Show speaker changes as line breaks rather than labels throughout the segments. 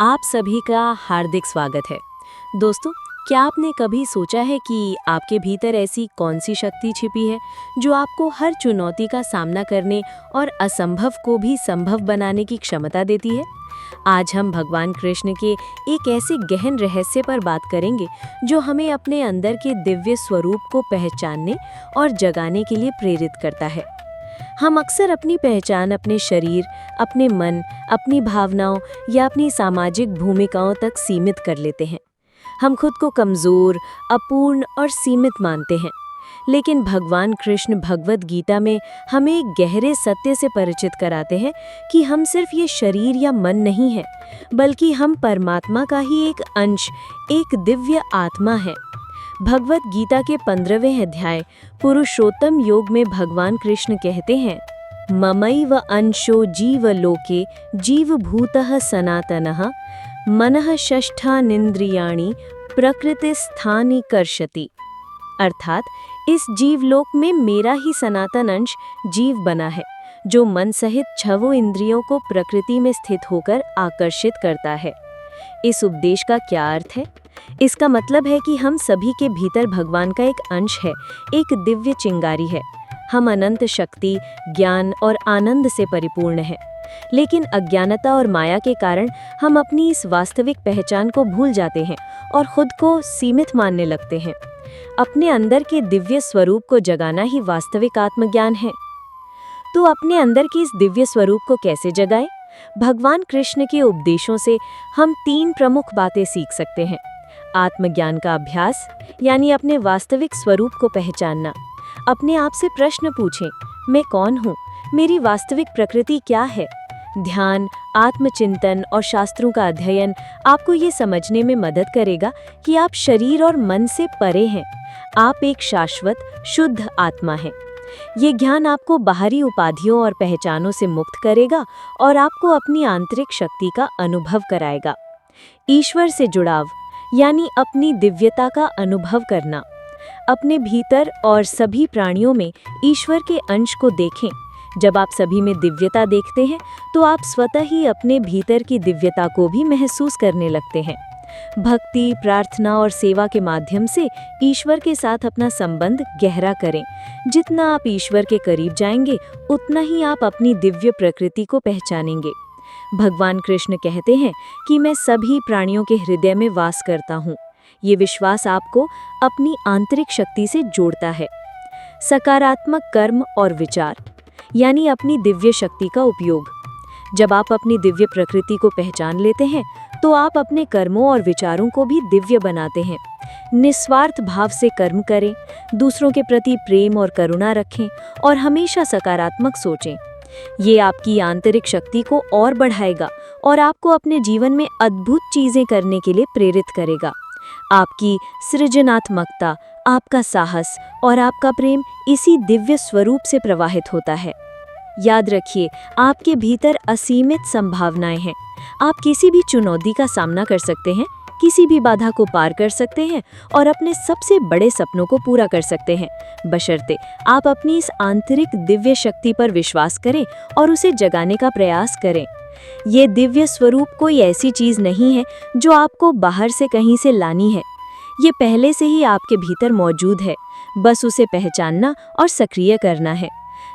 आप सभी का हार्दिक स्वागत है। दोस्तों, क्या आपने कभी सोचा है कि आपके भीतर ऐसी कौन सी शक्ति छिपी है जो आपको हर चुनौती का सामना करने और असंभव को भी संभव बनाने की क्षमता देती है? आज हम भगवान कृष्ण के एक ऐसे गहन रहस्य पर बात करेंगे जो हमें अपने अंदर के दिव्य स्वरूप को पहचानने और जगाने के लिए प्रेरित करता है। हम अक्सर अपनी पहचान अपने शरीर, अपने मन, अपनी भावनाओं या अपनी सामाजिक भूमिकाओं तक सीमित कर लेते हैं। हम खुद को कमज़ोर, अपूर्ण और सीमित मानते हैं। लेकिन भगवान कृष्ण भगवद गीता में हमें एक गहरे सत्य से परिचित कराते हैं कि हम सिर्फ ये शरीर या मन नहीं हैं, बल्कि हम परमात्मा का ही एक अंश, एक दिव्य आत्मा है। भगवद गीता के 15वें अध्याय पुरुषोत्तम योग में भगवान कृष्ण कहते हैं, ममैव अंशो जीवलोके जीवभूतः सनातनः मनः षष्ठानींद्रियाणि प्रकृतिस्थानि कर्षति। अर्थात इस जीवलोक में मेरा ही सनातन अंश जीव बना है, जो मन सहित छहों इंद्रियों को प्रकृति में स्थित होकर आकर्षित करता है। इस उपदेश का क्या अर्थ है? इसका मतलब है कि हम सभी के भीतर भगवान का एक अंश है, एक दिव्य चिंगारी है। हम अनंत शक्ति, ज्ञान और आनंद से परिपूर्ण हैं। लेकिन अज्ञानता और माया के कारण हम अपनी इस वास्तविक पहचान को भूल जाते हैं और खुद को सीमित मानने लगते हैं। अपने अंदर के दिव्य स्वरूप को जगाना ही वास्तविक आत्मज्ञान है। तो अपने अंदर के इस दिव्य स्वरूप को कैसे जगाएं? भगवान कृष्ण के उपदेशों से हम 3 प्रमुख बातें सीख सकते हैं। आत्मज्ञान का अभ्यास, यानी अपने वास्तविक स्वरूप को पहचानना। अपने आप से प्रश्न पूछें, मैं कौन हूँ? मेरी वास्तविक प्रकृति क्या है? ध्यान, आत्मचिंतन और शास्त्रों का अध्ययन आपको ये समझने में मदद करेगा कि आप शरीर और मन से परे हैं। आप एक शाश्वत, शुद्ध आत्मा हैं। ये ज्ञान आपको बाहरी उपाधियों और पहचानों से मुक्त करेगा और आपको अपनी आंतरिक शक्ति का अनुभव कराएगा। ईश्वर से जुड़ाव, यानी अपनी दिव्यता का अनुभव करना। अपने भीतर और सभी प्राणियों में ईश्वर के अंश को देखें। जब आप सभी में दिव्यता देखते हैं, तो आप स्वतः ही अपने भीतर की दिव्यता को भी महसूस करने लगते हैं। भक्ति, प्रार्थना और सेवा के माध्यम से ईश्वर के साथ अपना संबंध गहरा करें। जितना आप ईश्वर के करीब जाएंगे, उतना ही आप अपनी दिव्य प्रकृति को पहचानेंगे। भगवान कृष्ण कहते हैं कि मैं सभी प्राणियों के हृदय में वास करता हूँ। ये विश्वास आपको अपनी आंतरिक शक्ति से जोड़ता है। सकारात्मक कर्म और विचार, यानी अपनी दिव्य शक्ति का उपयोग। जब आप अपनी दिव्य प्रकृति को पहचान लेते हैं, तो आप अपने कर्मों और विचारों को भी दिव्य बनाते हैं। निस्वार्थ भाव से कर्म करें, दूसरों के प्रति प्रेम और करुणा रखें और हमेशा सकारात्मक सोचें। ये आपकी आंतरिक शक्ति को और बढ़ाएगा और आपको अपने जीवन में अद्भुत चीजें करने के लिए प्रेरित करेगा। आपकी सृजनात्मकता, आपका साहस और आपका प्रेम इसी दिव्य स्वरूप से प्रवाहित होता है। याद रखिए, आपके भीतर असीमित संभावनाएं हैं। आप किसी भी चुनौती का सामना कर सकते हैं, किसी भी बाधा को पार कर सकते हैं और अपने सबसे बड़े सपनों को पूरा कर सकते हैं, बशर्ते आप अपनी इस आंतरिक दिव्य शक्ति पर विश्वास करें और उसे जगाने का प्रयास करें। ये दिव्य स्वरूप कोई ऐसी चीज नहीं है जो आपको बाहर से कहीं से लानी है। ये पहले से ही आपके भीतर मौजूद है, बस उसे पहचानना और सक्रिय करना है।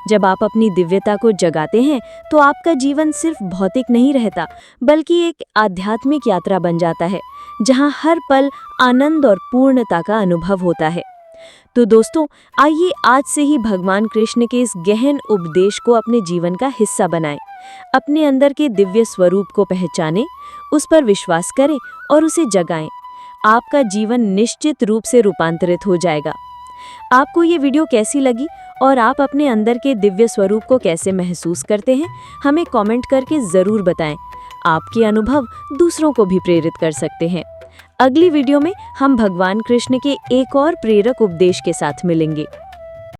जब आप अपनी दिव्यता को जगाते हैं, तो आपका जीवन सिर्फ भौतिक नहीं रहता, बल्कि एक आध्यात्मिक यात्रा बन जाता है, जहां हर पल आनंद और पूर्णता का अनुभव होता है। तो दोस्तों, आइए आज से ही भगवान कृष्ण के इस गहन उपदेश को अपने जीवन का हिस्सा बनाएं। अपने अंदर के दिव्य स्वरूप को पहचानें, उस पर विश्वास करें और उसे जगाएं। आपका जीवन निश्चित रूप से रूपांतरित हो जाएगा। आपको ये वीडियो कैसी लगी और आप अपने अंदर के दिव्य स्वरूप को कैसे महसूस करते हैं, हमें कमेंट करके ज़रूर बताएं। आपके अनुभव दूसरों को भी प्रेरित कर सकते हैं। अगली वीडियो में हम भगवान कृष्ण के एक और प्रेरक उपदेश के साथ मिलेंगे।